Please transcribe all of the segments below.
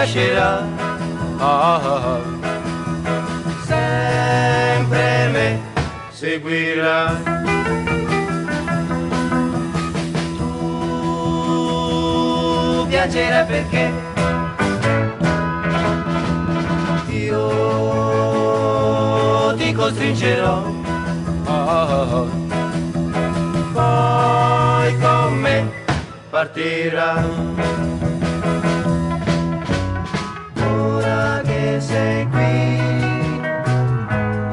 lascerà, sempre me seguirà. Tu piangerai perché io ti costringerò, poi con me partirà. Ora che sei qui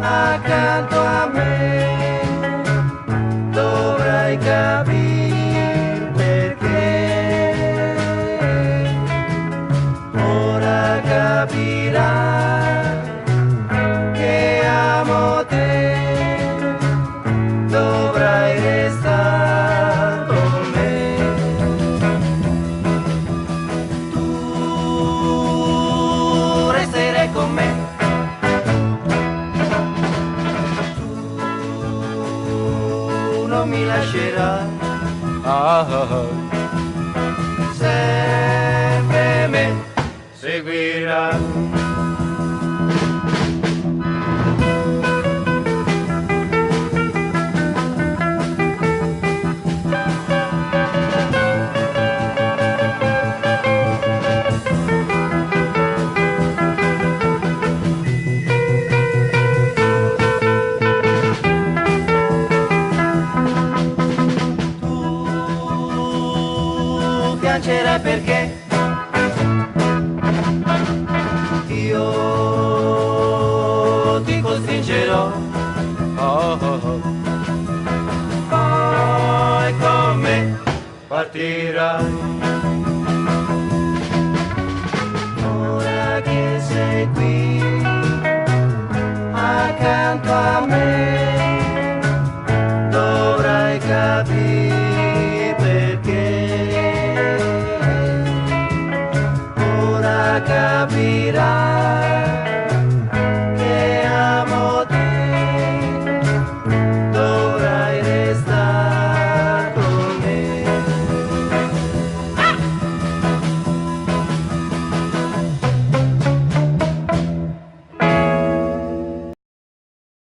accanto a me, dovrai capire perché. Ora capirai che amo te, dovrai restare con me. Tu resterai con me. Tu non mi lascerai, sempre me seguirà. Piangerai perché io ti costringerò, poi con me partirai.